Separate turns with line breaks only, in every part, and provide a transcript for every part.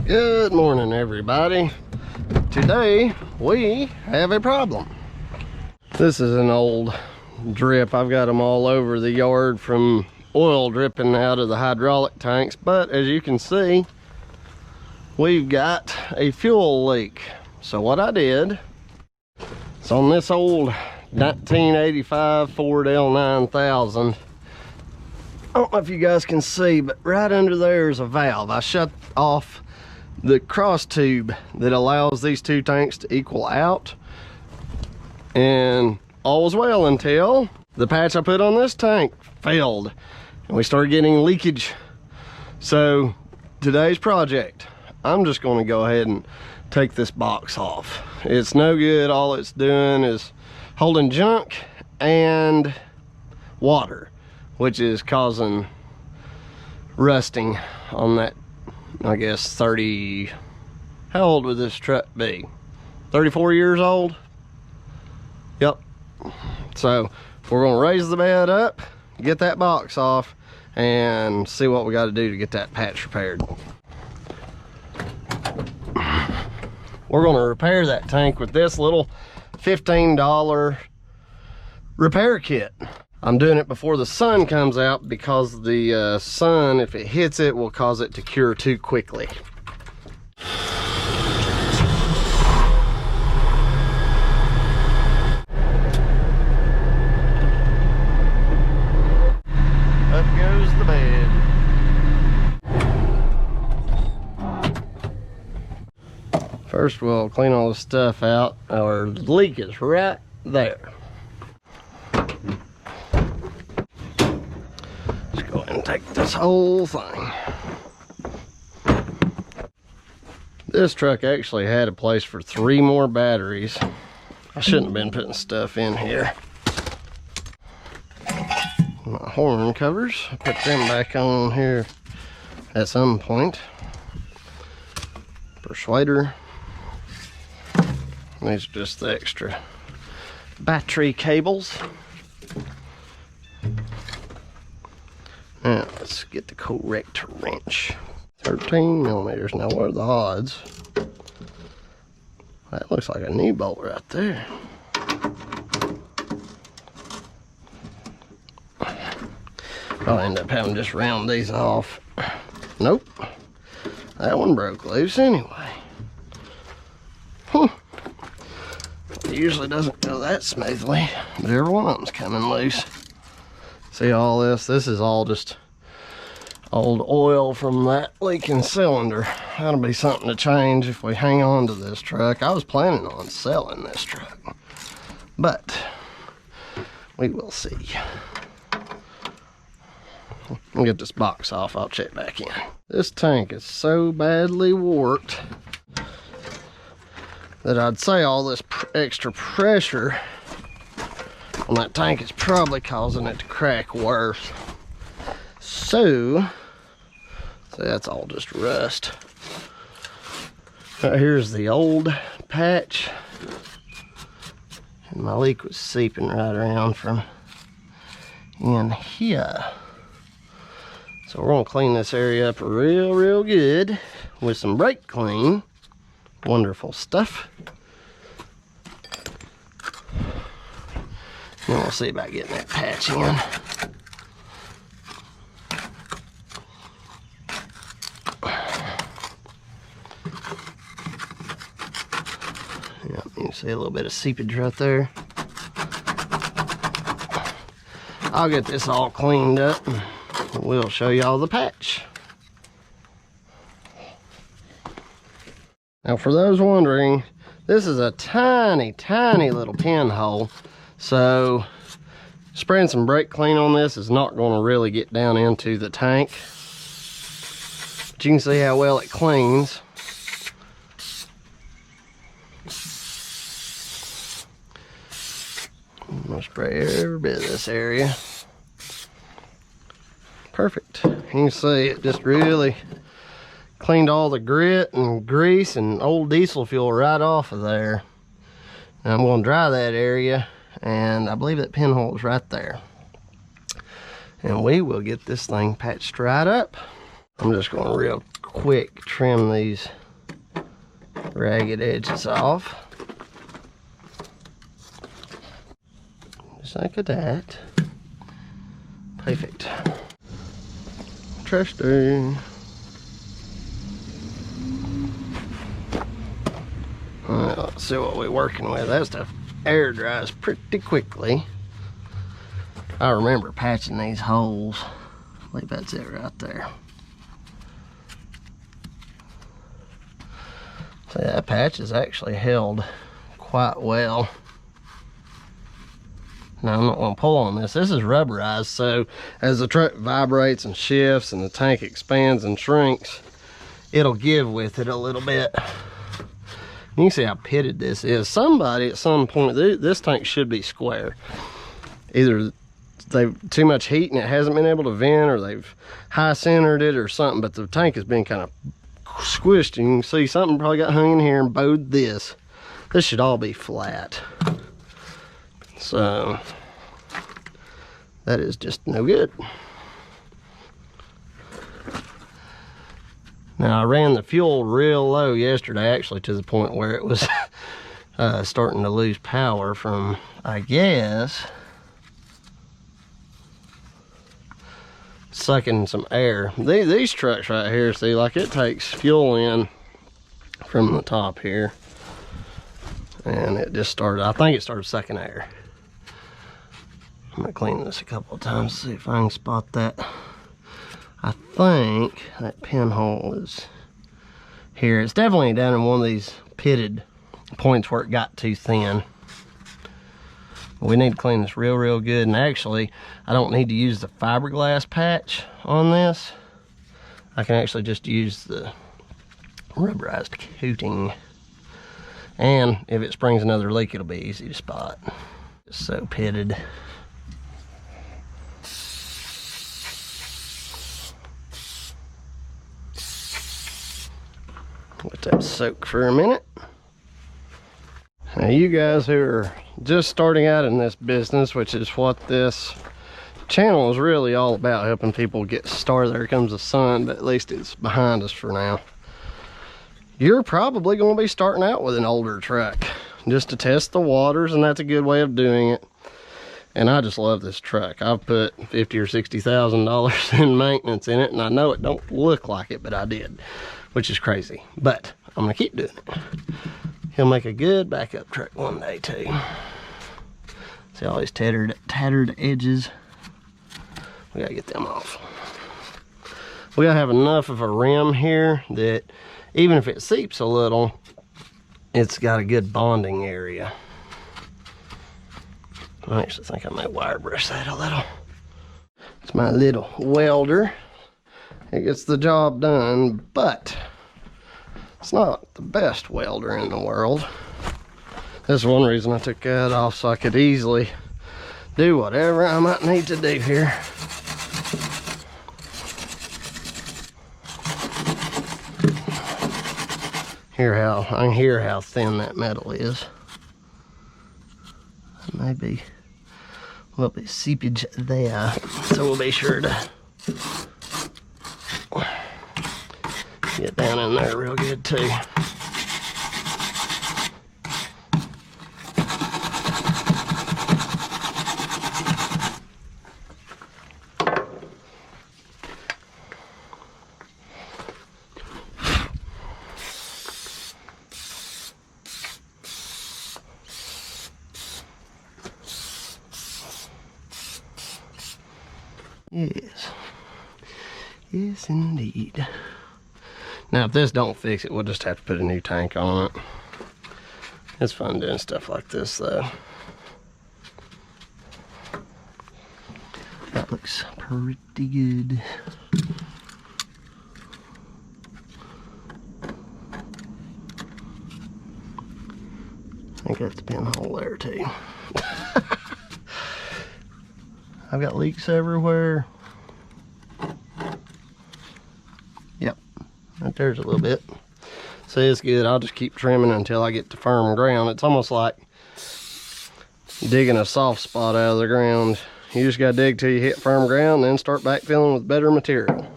Good morning, everybody. Today we have a problem. This is an old drip. I've got them all over the yard from oil dripping out of the hydraulic tanks, but as you can see, we've got a fuel leak. So what I did, it's on this old 1985 Ford L9000. I don't know if you guys can see, but right under there is a valve. I shut off the cross tube that allows these two tanks to equal out, and all was well until the patch I put on this tank failed and we started getting leakage. So today's project, I'm just going to go ahead and take this box off. It's no good. All it's doing is holding junk and water, which is causing rusting on that, I guess 30, how old would this truck be? 34 years old? Yep. So we're gonna raise the bed up, get that box off, and see what we got to do to get that patch repaired. We're gonna repair that tank with this little $15 repair kit. I'm doing it before the sun comes out because the sun, if it hits it, will cause it to cure too quickly. Up goes the bed. First we'll clean all the stuff out. Our leak is right there. Take this whole thing. This truck actually had a place for 3 more batteries. I shouldn't have been putting stuff in here. My horn covers, I put them back on here at some point. Persuader. These are just the extra battery cables. Now let's get the correct wrench. 13 millimeters. Now what are the odds? That looks like a knee bolt right there. I'll end up having to just round these off. Nope. That one broke loose anyway. It usually doesn't go that smoothly, but every one of them's coming loose. See all this? This is all just old oil from that leaking cylinder. That'll be something to change if we hang on to this truck. I was planning on selling this truck, but we will see. I'll get this box off. I'll check back in. This tank is so badly warped that I'd say all this extra pressure on that tank is probably causing it to crack worse. So that's all just rust. Right, here's the old patch, and my leak was seeping right around from in here. So we're gonna clean this area up real good with some brake clean. Wonderful stuff. And we'll see about getting that patch in. Yep, you can see a little bit of seepage right there. I'll get this all cleaned up and we'll show y'all the patch. Now for those wondering, this is a tiny little pinhole. So spraying some brake clean on this is not going to really get down into the tank. But you can see how well it cleans. I'm going to spray every bit of this area. Perfect. You can see it just really cleaned all the grit and grease and old diesel fuel right off of there. Now I'm going to dry that area, and I believe that pinhole is right there. And we will get this thing patched right up. I'm just going to real quick trim these ragged edges off. Just like that. Perfect. Trusty. Alright, let's see what we're working with. That stuff air dries pretty quickly. I remember patching these holes. I believe that's it right there. See, that patch is actually held quite well. Now, I'm not going to pull on this. This is rubberized, so as the truck vibrates and shifts and the tank expands and shrinks, it'll give with it a little bit. You can see how pitted this is. Somebody at some point, this tank should be square. Either they've too much heat and it hasn't been able to vent, or they've high centered it or something, but the tank has been kind of squished. And you can see something probably got hung in here and bowed this. This should all be flat. So that is just no good. Now, I ran the fuel real low yesterday, actually to the point where it was starting to lose power from, I guess, sucking some air. These trucks right here, see, like it takes fuel in from the top here, and it just started, I think it started sucking air. I'm gonna clean this a couple of times, see if I can spot that. I think that pinhole is here. It's definitely down in one of these pitted points where it got too thin. We need to clean this real good. And actually, I don't need to use the fiberglass patch on this. I can actually just use the rubberized coating. And if it springs another leak, it'll be easy to spot. It's so pitted. Let that soak for a minute. Now, you guys who are just starting out in this business, which is what this channel is really all about, helping people get started. There comes the sun, but at least it's behind us for now. You're probably going to be starting out with an older truck just to test the waters, and that's a good way of doing it. And I just love this truck. I've put $50,000 or $60,000 in maintenance in it, and I know it don't look like it, but I did, which is crazy. But I'm gonna keep doing it. He'll make a good backup truck one day too. See all these tattered edges? We gotta get them off. We gotta have enough of a rim here that even if it seeps a little, it's got a good bonding area. I actually think I might wire brush that a little. It's my little welder. It gets the job done, but it's not the best welder in the world. That's one reason I took that off, so I could easily do whatever I might need to do here. I can hear how thin that metal is. Maybe a little bit of seepage there, so we'll be sure to get down in there real good too. Yes indeed. Now if this don't fix it, we'll just have to put a new tank on it. It's fun doing stuff like this though. That looks pretty good. I think that's the pinhole there too. I've got leaks everywhere. Yep, right there's a little bit. See, it's good. I'll just keep trimming until I get to firm ground. It's almost like digging a soft spot out of the ground. You just gotta dig till you hit firm ground, then start backfilling with better material.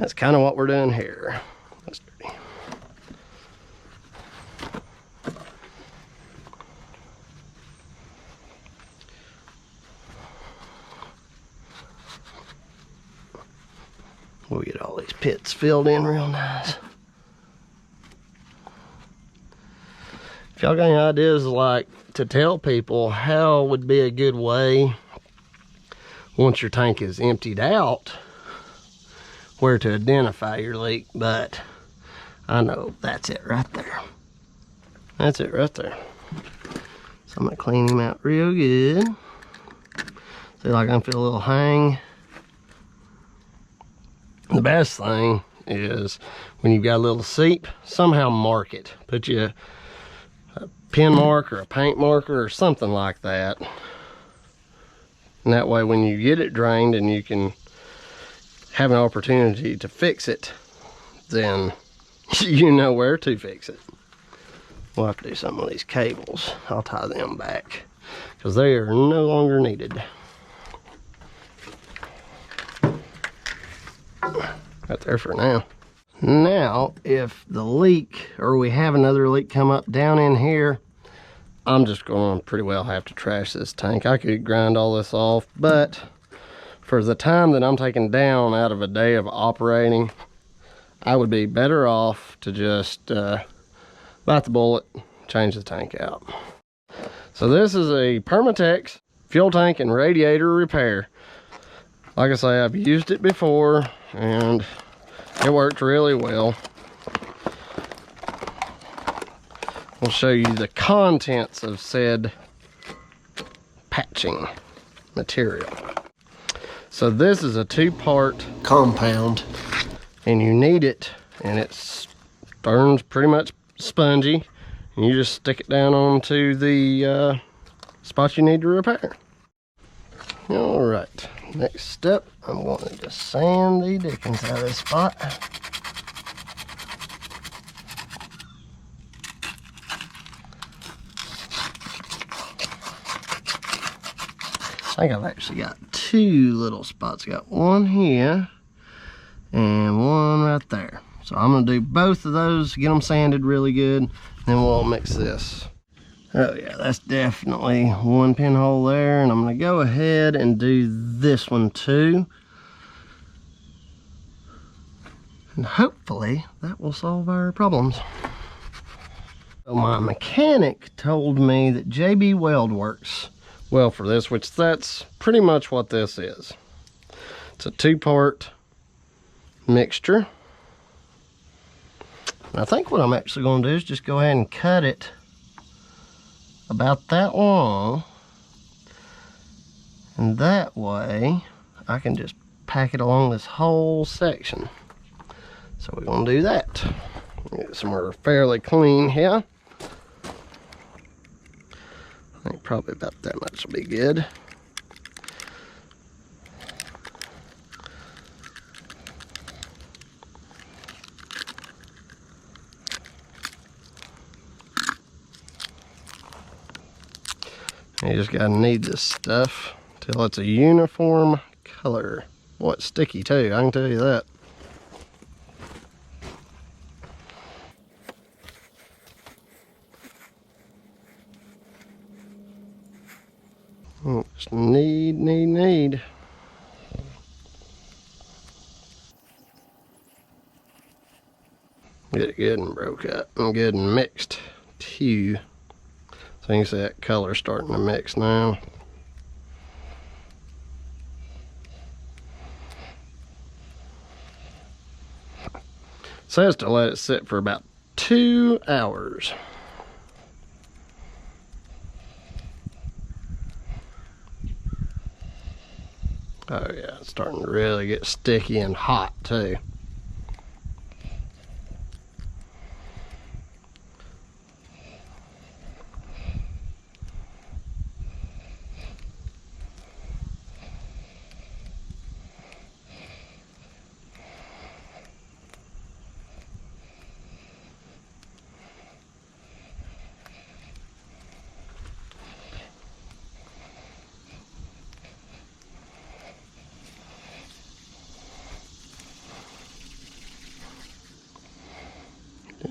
That's kind of what we're doing here. That's dirty. We'll get all these pits filled in real nice. If y'all got any ideas like to tell people how would be a good way once your tank is emptied out where to identify your leak, but I know that's it right there. That's it right there. So I'm gonna clean him out real good. See, like I can feel a little hang. The best thing is when you've got a little seep, somehow mark it. Put you a pen mark or a paint marker or something like that. And that way when you get it drained and you can have an opportunity to fix it, then you know where to fix it. We'll have to do something with these cables. I'll tie them back because they are no longer needed. Right there for now. Now, if the leak, or we have another leak come up down in here, I'm just going to pretty well have to trash this tank. I could grind all this off, but for the time that I'm taking down out of a day of operating, I would be better off to just bite the bullet, change the tank out. So this is a Permatex fuel tank and radiator repair. Like I say, I've used it before and it worked really well. We'll show you the contents of said patching material. So this is a 2-part compound and you need it, and it burns pretty much spongy, and you just stick it down onto the spot you need to repair. All right, next step, I'm going to just sand the dickens out of this spot. I think I've actually got 2 little spots. Got one here and one right there. So I'm gonna do both of those, get them sanded really good, and then we'll mix this. Oh yeah, that's definitely one pinhole there, and I'm gonna go ahead and do this one too. And hopefully that will solve our problems. So my mechanic told me that JB Weld works well for this, which that's pretty much what this is. It's a 2-part mixture. I think what I'm actually going to do is just go ahead and cut it about that long, and that way I can just pack it along this whole section. So we're going to do that. Get somewhere fairly clean here. I think probably about that much will be good. You just gotta knead this stuff till it's a uniform color. Boy, it's sticky too, I can tell you that. Just knead. Get it good and broke up and good and mixed too. So you can see that color starting to mix now. It says to let it sit for about 2 hours. Oh yeah, it's starting to really get sticky and hot too.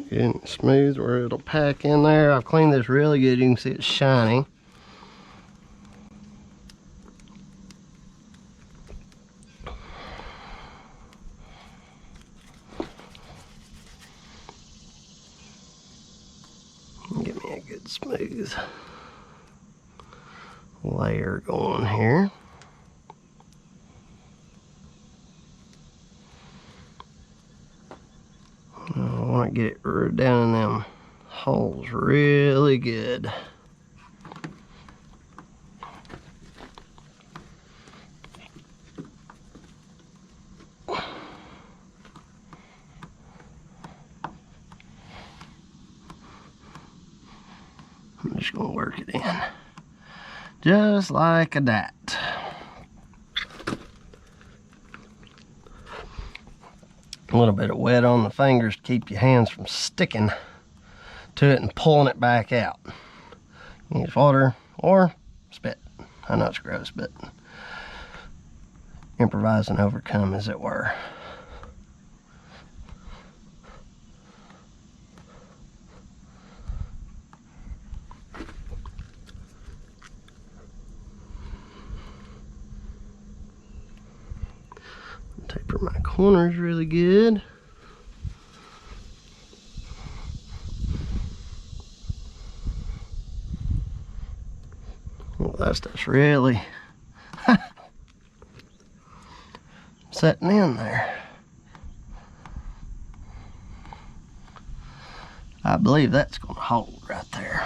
Good and smooth where it'll pack in there. I've cleaned this really good. You can see it's shiny. Give me a good smooth layer going here. I want to get it down in them holes really good. I'm just going to work it in just like that. A little bit of wet on the fingers to keep your hands from sticking to it and pulling it back out. You use water or spit. I know it's gross, but improvise and overcome, as it were. Taper my corners really good. Well, that stuff's really setting in there. I believe that's going to hold right there.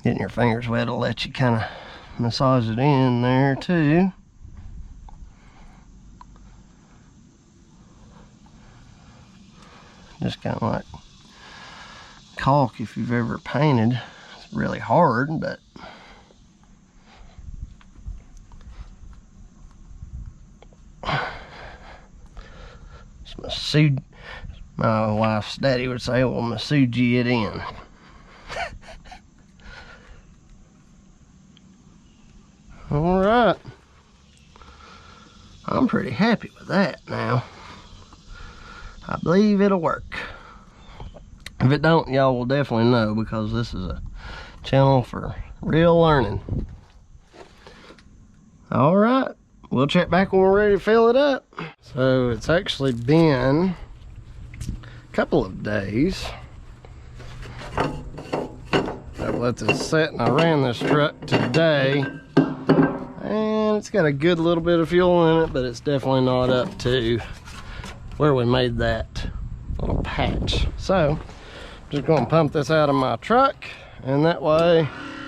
Getting your fingers wet will let you kind of massage it in there too. Just kind of like caulk if you've ever painted. It's really hard, but my wife's daddy would say, well, masuji it in. All right, I'm pretty happy with that now. I believe it'll work. If it don't, y'all will definitely know, because this is a channel for real learning. All right, we'll check back when we're ready to fill it up. So it's actually been a couple of days. I've let this set, and I ran this truck today. And it's got a good little bit of fuel in it, but it's definitely not up to where we made that little patch. So, I'm just going to pump this out of my truck, and that way,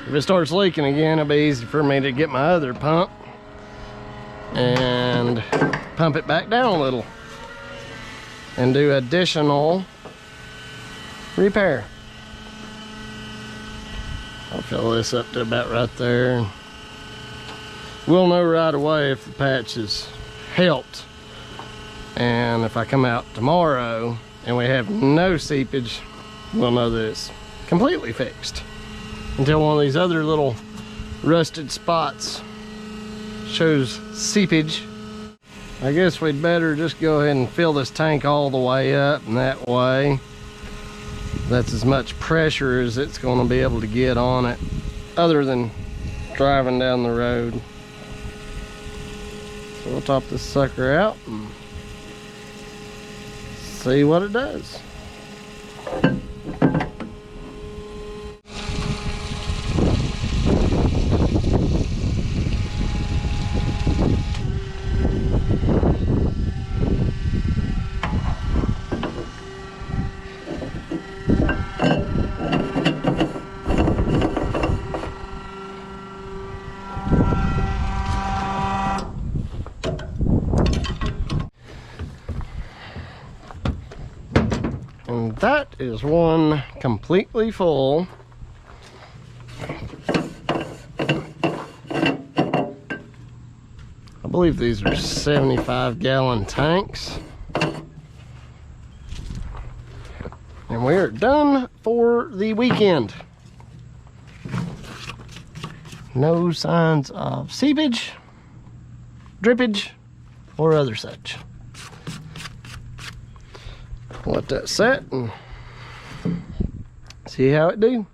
if it starts leaking again, it'll be easy for me to get my other pump and pump it back down a little and do additional repair. I'll fill this up to about right there. We'll know right away if the patch has helped. And if I come out tomorrow and we have no seepage, we'll know that it's completely fixed. Until one of these other little rusted spots shows seepage. I guess we'd better just go ahead and fill this tank all the way up, and that way that's as much pressure as it's going to be able to get on it, other than driving down the road. So we'll top this sucker out and see what it does. And that is one completely full. I believe these are 75-gallon tanks. And we are done for the weekend. No signs of seepage. drippage or other such. Let that set and see how it do.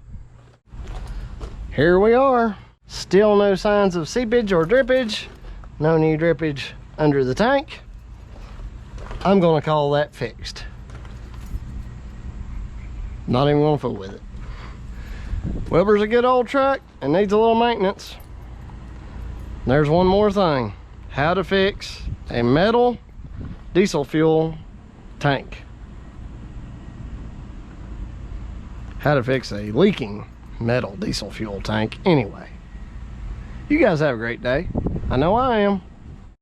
Here we are. Still no signs of seepage or drippage. No new drippage under the tank. I'm gonna call that fixed. Not even gonna fool with it. Wilbur's a good old truck and needs a little maintenance. There's one more thing. How to fix a metal diesel fuel tank. How to fix a leaking metal diesel fuel tank anyway. You guys have a great day. I know I am.